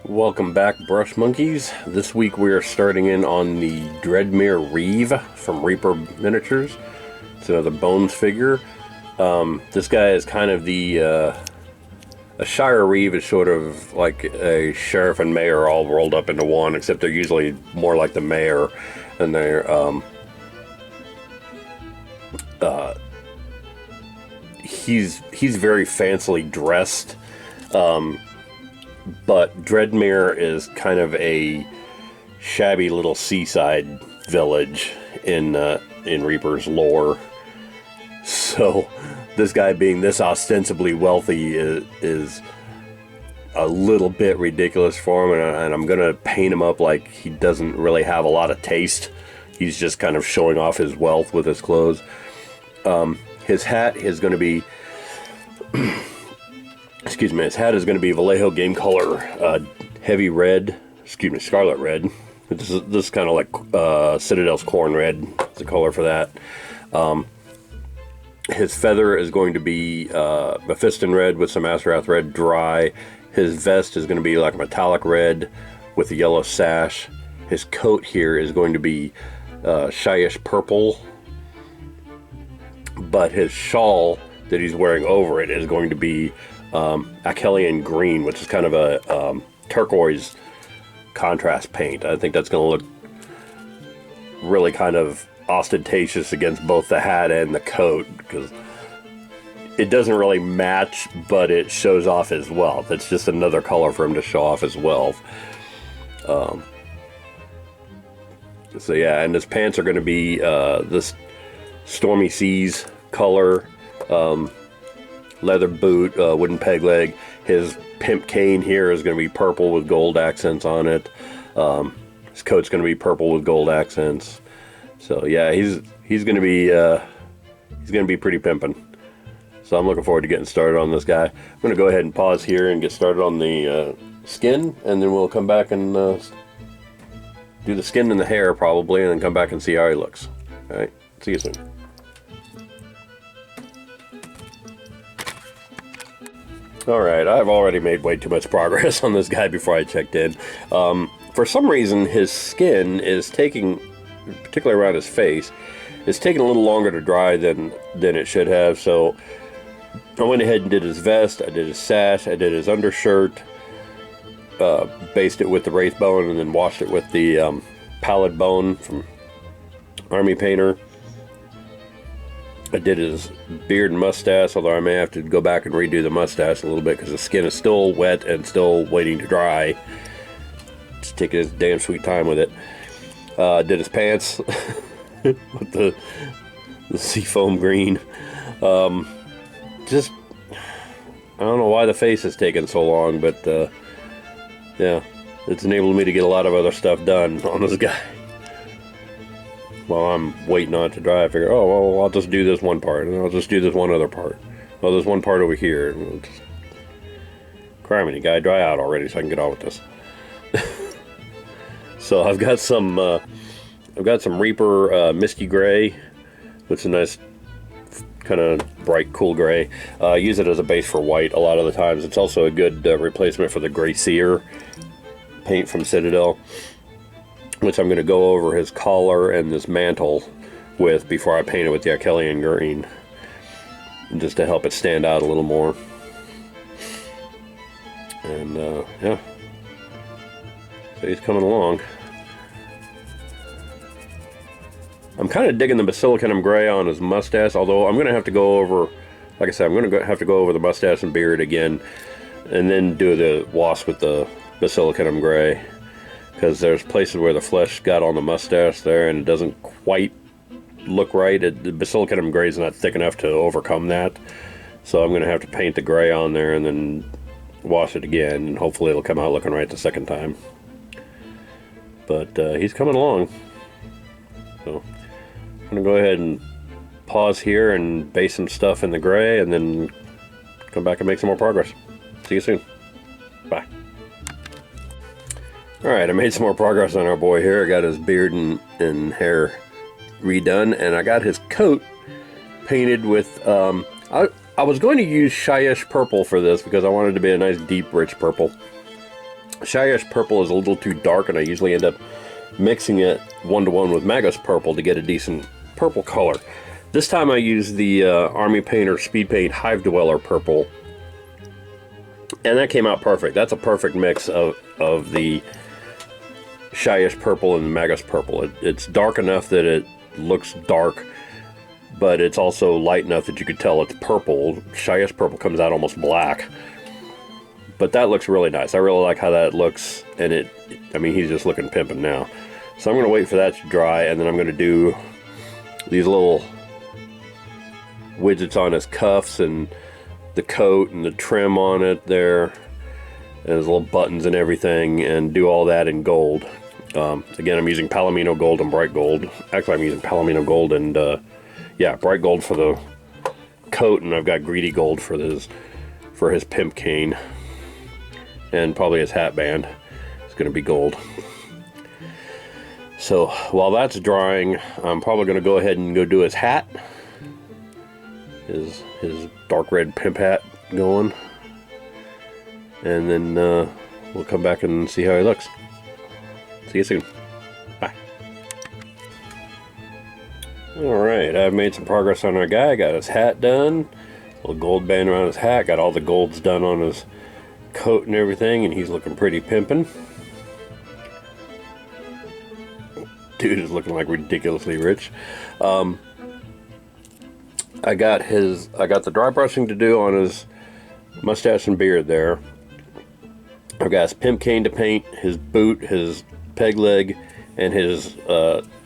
Welcome back, brush monkeys. This week we are starting in on the Dreadmere Reeve from Reaper Miniatures. It's another Bones figure. This guy is kind of the a Shire Reeve is sort of like a sheriff and mayor all rolled up into one, except they're usually more like the mayor, and they're he's very fancily dressed. But Dreadmere is kind of a shabby little seaside village in Reaper's lore. So this guy being this ostensibly wealthy is a little bit ridiculous for him, and I'm going to paint him up like he doesn't really have a lot of taste. He's just kind of showing off his wealth with his clothes. His hat is going to be... Excuse me, his hat is going to be Vallejo game color, heavy red, scarlet red. This is kind of like Citadel's corn red. It's the color for that. His feather is going to be Mephiston red with some Azeroth red dry. His vest is going to be like metallic red with a yellow sash. His coat here is going to be shyish purple. But his shawl that he's wearing over it is going to be Achelian green, which is kind of a turquoise contrast paint. I think that's going to look really kind of ostentatious against both the hat and the coat, because it doesn't really match, but it shows off his wealth. It's just another color for him to show off his wealth. So yeah, and his pants are going to be this Stormy Seas color, leather boot, wooden peg leg. His pimp cane here is going to be purple with gold accents on it. His coat's going to be purple with gold accents. So yeah, he's going to be pretty pimpin'. So I'm looking forward to getting started on this guy. I'm going to go ahead and pause here and get started on the skin, and then we'll come back and do the skin and the hair probably, and then come back and see how he looks. All right, see you soon. Alright, I've already made way too much progress on this guy before I checked in. For some reason, his skin is taking, particularly around his face, is taking a little longer to dry than it should have. So I went ahead and did his vest, I did his sash, I did his undershirt, based it with the Wraith Bone, and then washed it with the Pallid Bone from Army Painter. I did his beard and mustache, although I may have to go back and redo the mustache a little bit because the skin is still wet and still waiting to dry. Just taking his damn sweet time with it. Did his pants with the seafoam green. Just, I don't know why the face is taking so long, but yeah, it's enabled me to get a lot of other stuff done on this guy. While I'm waiting on it to dry, I figure, oh, well, I'll just do this one part, and I'll just do this one other part. Well, there's one part over here. Criminy, guy, dry out already so I can get on with this. So I've got some Reaper Misty Gray, which is a nice kind of bright, cool gray. Use it as a base for white a lot of the times. It's also a good replacement for the Gray Seer paint from Citadel, which I'm going to go over his collar and this mantle with before I paint it with the Achelian green, just to help it stand out a little more. And yeah, so he's coming along. I'm kind of digging the Basilicanum Gray on his mustache, although I'm going to have to go over, like I said, I'm going to have to go over the mustache and beard again, and then do the wash with the Basilicanum Gray. Because there's places where the flesh got on the mustache there and it doesn't quite look right. The Basilicanum Gray is not thick enough to overcome that. So I'm going to have to paint the gray on there and then wash it again. And hopefully it'll come out looking right the second time. But he's coming along. So I'm going to go ahead and pause here and base some stuff in the gray and then come back and make some more progress. See you soon. Bye. Alright, I made some more progress on our boy here. I got his beard and hair redone, and I got his coat painted with, I was going to use shyish purple for this because I wanted it to be a nice deep rich purple. Shyish Purple is a little too dark, and I usually end up mixing it 1-to-1 with Magus Purple to get a decent purple color. This time I used the Army Painter Speed Paint Hive Dweller Purple, and that came out perfect. That's a perfect mix of the Shyish Purple and Magus Purple. It's dark enough that it looks dark, but it's also light enough that you could tell it's purple. Shyish Purple comes out almost black. But that looks really nice. I really like how that looks, and I mean, he's just looking pimping now. So I'm going to wait for that to dry, and then I'm going to do these little widgets on his cuffs and the coat and the trim on it there, and his little buttons and everything, and do all that in gold. Again, I'm using Palomino Gold and Bright Gold. Actually, I'm using Palomino Gold and, yeah, Bright Gold for the coat, and I've got Greedy Gold for his pimp cane. And probably his hat band is going to be gold. So while that's drying, I'm probably going to go ahead and go do his hat. His dark red pimp hat going. And then we'll come back and see how he looks. See you soon. Bye. Alright, I've made some progress on our guy. Got his hat done. Little gold band around his hat. Got all the golds done on his coat and everything, and he's looking pretty pimpin'. Dude is looking like ridiculously rich. I got the dry brushing to do on his mustache and beard there. I've got his pimp cane to paint, his boot, his peg leg, and his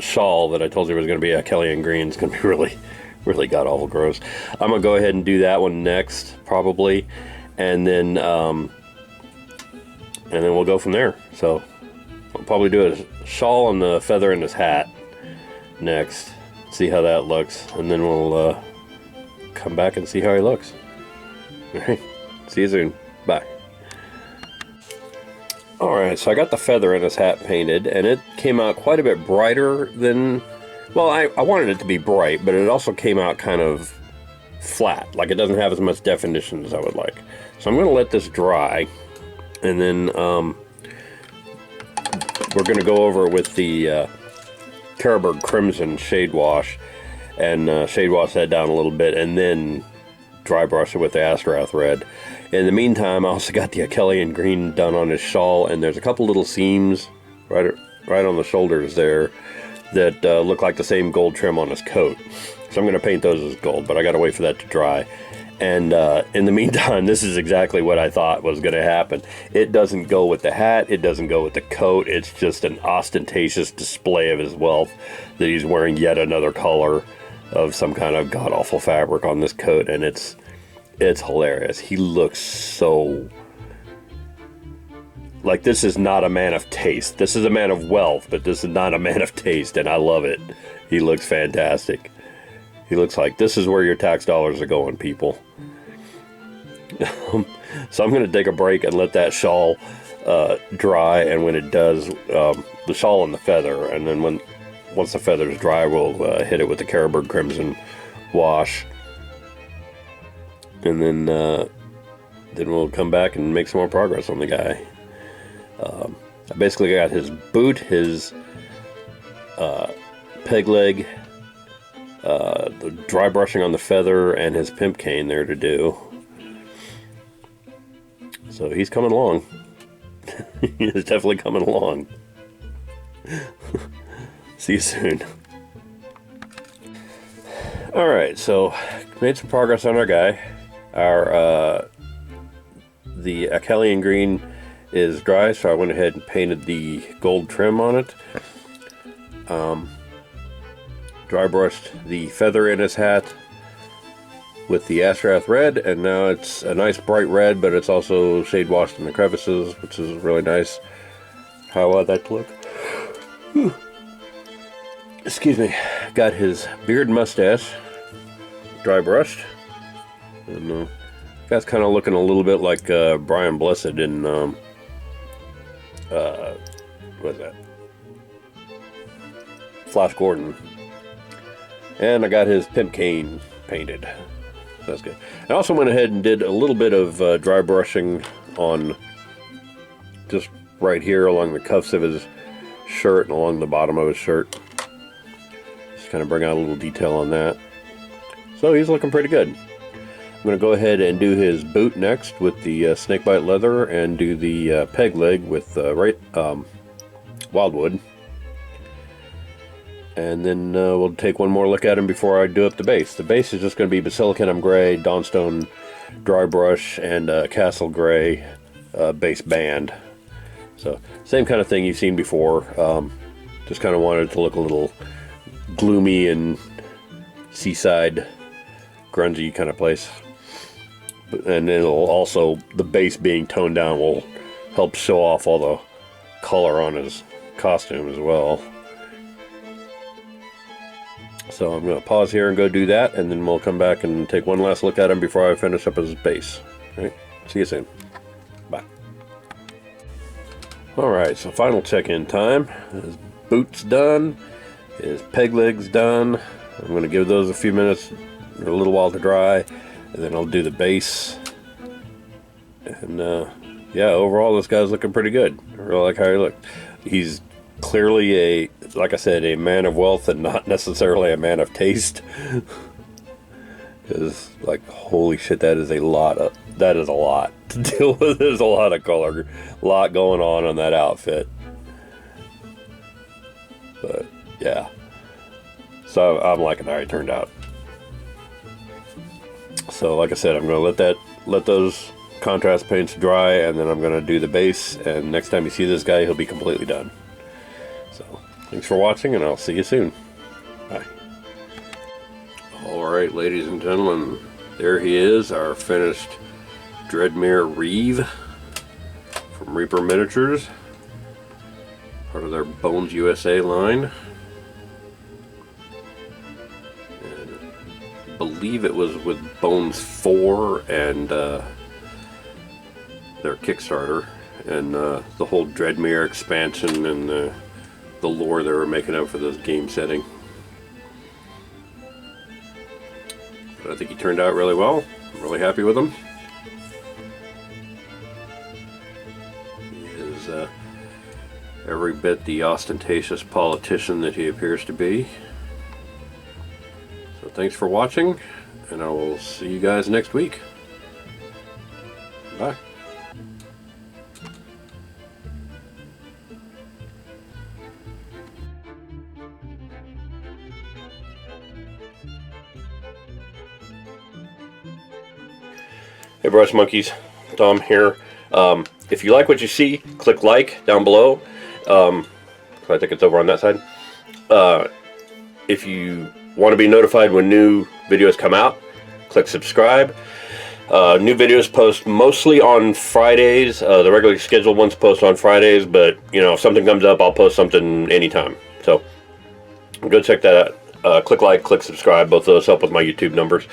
shawl that I told you was going to be a Kellyan green. It's going to be really god awful gross. I'm going to go ahead and do that one next, probably. And then we'll go from there. So I'll probably do a shawl and the feather in his hat next. See how that looks, and then we'll come back and see how he looks. Alright, see you soon. Bye. Alright, so I got the feather in his hat painted, and it came out quite a bit brighter than... Well, I wanted it to be bright, but it also came out kind of flat. Like, it doesn't have as much definition as I would like. So I'm going to let this dry, and then we're going to go over with the Carroburg Crimson Shade Wash, and shade wash that down a little bit, and then dry brush it with the Astrath Red. In the meantime, I also got the Kellyan Green done on his shawl, and there's a couple little seams right on the shoulders there that look like the same gold trim on his coat. So I'm going to paint those as gold, but I got to wait for that to dry. And in the meantime, this is exactly what I thought was going to happen. It doesn't go with the hat. It doesn't go with the coat. It's just an ostentatious display of his wealth that he's wearing yet another color of some kind of god-awful fabric on this coat. And it's hilarious. He looks so... Like, this is not a man of taste. This is a man of wealth, but this is not a man of taste, and I love it. He looks fantastic. He looks like this is where your tax dollars are going, people. So I'm going to take a break and let that shawl dry, and when it does, the shawl and the feather, and then once the feather is dry, we'll hit it with the Carroburg Crimson wash, and then we'll come back and make some more progress on the guy. I basically got his boot, his peg leg, the dry brushing on the feather, and his pimp cane there to do. So he's coming along. He is definitely coming along. See you soon. Alright, so made some progress on our guy. The Kellyan Green is dry, so I went ahead and painted the gold trim on it. Dry brushed the feather in his hat with the Astrath Red, and now it's a nice bright red, but it's also shade washed in the crevices, which is really nice. How I want that to look. Whew. Excuse me. Got his beard and mustache dry brushed, and guy's kind of looking a little bit like Brian Blessed in what is that? Flash Gordon. And I got his pimp cane painted. That's good. I also went ahead and did a little bit of dry brushing on just right here along the cuffs of his shirt and along the bottom of his shirt. Just kind of bring out a little detail on that. So he's looking pretty good. I'm going to go ahead and do his boot next with the snakebite leather, and do the peg leg with wildwood. And then we'll take one more look at him before I do up the base. The base is just going to be Basilicum Gray, Dawnstone Dry Brush, and Castle Gray base band. So same kind of thing you've seen before. Just kind of wanted it to look a little gloomy and seaside, grungy kind of place. And it'll also, the base being toned down will help show off all the color on his costume as well. So I'm going to pause here and go do that, and then we'll come back and take one last look at him before I finish up his base. All right, see you soon. Bye. Alright, so final check-in time. His boot's done, his peg leg's done. I'm going to give those a few minutes, or a little while to dry, and then I'll do the base. And yeah, overall this guy's looking pretty good. I really like how he looked. He's clearly like I said, a man of wealth and not necessarily a man of taste. Because, like, holy shit, that is a lot to deal with. There's a lot of color, a lot going on that outfit. But yeah, so I'm liking how he turned out. So like I said, I'm going to let those contrast paints dry, and then I'm going to do the base, and next time you see this guy, he'll be completely done. So thanks for watching, and I'll see you soon. Bye. Alright, ladies and gentlemen, there he is, our finished Dreadmere Reeve from Reaper Miniatures, part of their Bones USA line. I believe it was with Bones 4 and their Kickstarter, and the whole Dreadmere expansion and the lore they were making up for this game setting. But I think he turned out really well. I'm really happy with him. He is every bit the ostentatious politician that he appears to be. So thanks for watching, and I will see you guys next week. Bye. Hey Brush Monkeys, Tom here. If you like what you see, click like down below. I think it's over on that side. If you want to be notified when new videos come out, click subscribe. New videos post mostly on Fridays. The regularly scheduled ones post on Fridays, but you know, if something comes up, I'll post something anytime. So go check that out. Click like, click subscribe. Both of those help with my YouTube numbers.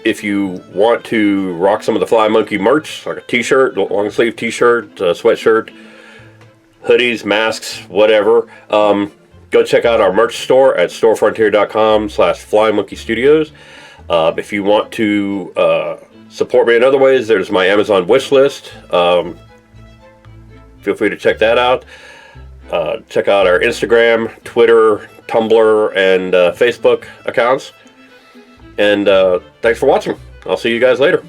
If you want to rock some of the Fly Monkey merch, like a t-shirt, long sleeve t-shirt, sweatshirt, hoodies, masks, whatever, go check out our merch store at storefrontier.com/FlyMonkeyStudios. If you want to support me in other ways, there's my Amazon wish list. Feel free to check that out. Check out our Instagram, Twitter, Tumblr, and Facebook accounts. And thanks for watching. I'll see you guys later.